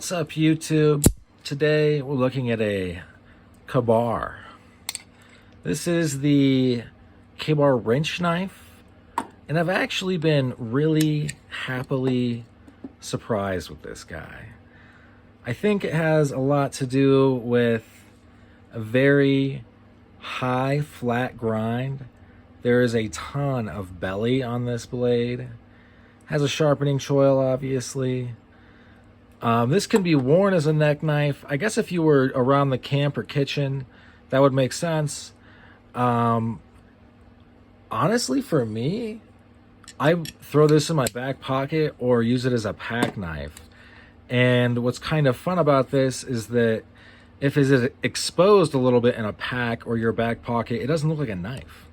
What's up, YouTube? Today we're looking at a Ka-Bar. This is the Ka-Bar wrench knife, and I've actually been really happily surprised with this guy. I think it has a lot to do with a very high flat grind. There is a ton of belly on this blade. Has a sharpening choil, obviously. This can be worn as a neck knife. I guess if you were around the camp or kitchen, that would make sense. Honestly, for me, I throw this in my back pocket or use it as a pack knife. And what's kind of fun about this is that if it's exposed a little bit in a pack or your back pocket, it doesn't look like a knife.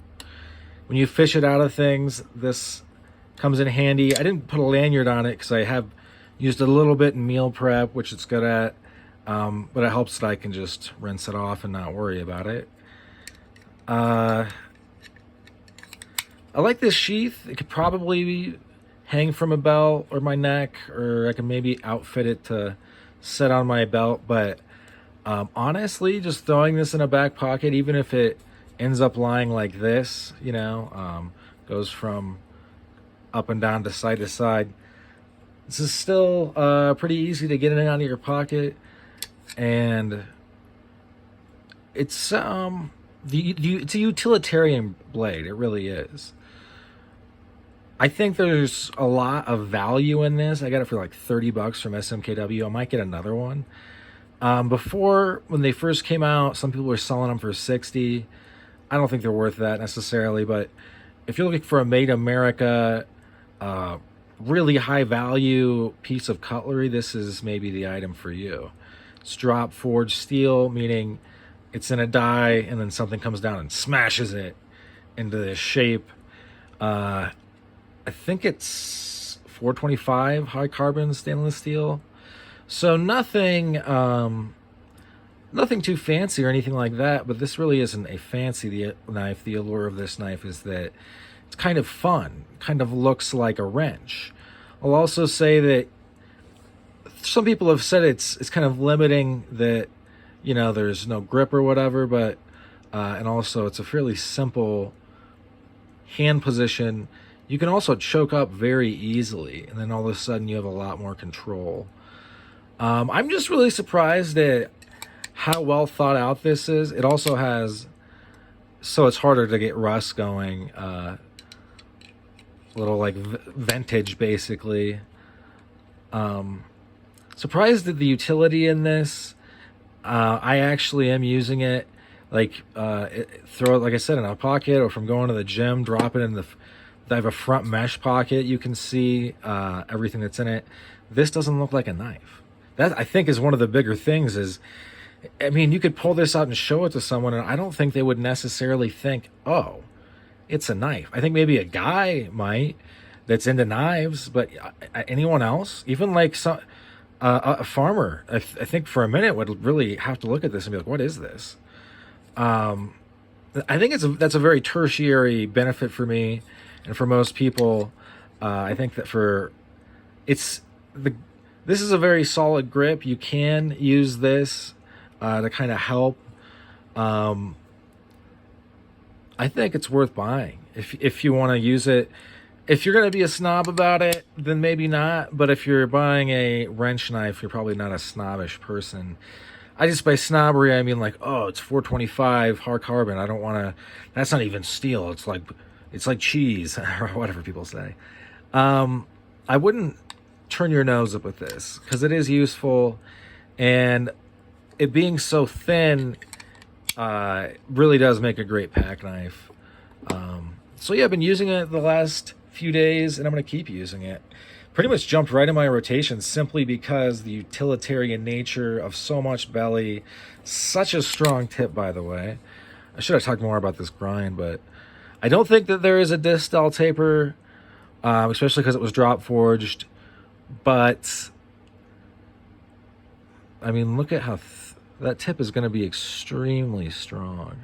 When you fish it out of things, this comes in handy. I didn't put a lanyard on it because I have used it a little bit in meal prep, which it's good at, but it helps that I can just rinse it off and not worry about it. I like this sheath. It could probably hang from a belt or my neck, or I can maybe outfit it to sit on my belt, but honestly, just throwing this in a back pocket, even if it ends up lying like this, you know, goes from up and down to side, this is still pretty easy to get in and out of your pocket, and it's it's a utilitarian blade. It really is. I think there's a lot of value in this. I got it for like 30 bucks from SMKW. I might get another one. Before, when they first came out, some people were selling them for 60. I don't think they're worth that necessarily, but if you're looking for a made America, really high value piece of cutlery, this is maybe the item for you. It's drop forged steel, meaning it's in a die and then something comes down and smashes it into this shape. I think it's 425 high carbon stainless steel, so nothing too fancy or anything like that, but this really isn't a fancy knife. The allure of this knife is that it's kind of fun, kind of looks like a wrench. I'll also say that some people have said it's kind of limiting that, you know, there's no grip or whatever, but and also it's a fairly simple hand position. You can also choke up very easily, and then all of a sudden you have a lot more control. I'm just really surprised at how well thought out this is. It also has, so it's harder to get rust going, little like vintage basically. Surprised at the utility in this. I actually am using it, like throw it, like I said, in a pocket, or from going to the gym, drop it in the, I have a front mesh pocket. You can see everything that's in it. This doesn't look like a knife. That, I think, is one of the bigger things is, I mean, you could pull this out and show it to someone, and I don't think they would necessarily think, oh, it's a knife. I think maybe a guy might that's into knives, but anyone else, even like a farmer, I think for a minute would really have to look at this and be like, what is this? I think that's a very tertiary benefit for me and for most people. I think that this is a very solid grip. You can use this to kind of help. I think it's worth buying if you want to use it. If you're going to be a snob about it, then maybe not. But if you're buying a wrench knife, you're probably not a snobbish person. By snobbery, I mean like, oh, it's 425 hard carbon. I don't want to. That's not even steel. It's like cheese or whatever people say. I wouldn't turn your nose up with this because it is useful, and it being so thin really does make a great pack knife. So yeah, I've been using it the last few days, and I'm going to keep using it. Pretty much jumped right in my rotation simply because the utilitarian nature of so much belly. Such a strong tip, by the way. I should have talked more about this grind, but I don't think that there is a disc style taper, especially because it was drop forged. But I mean, look at how that tip is going to be extremely strong.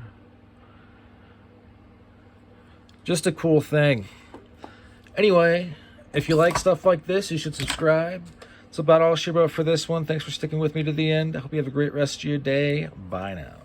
Just a cool thing. Anyway, if you like stuff like this, you should subscribe. That's about all she wrote for this one. Thanks for sticking with me to the end. I hope you have a great rest of your day. Bye now.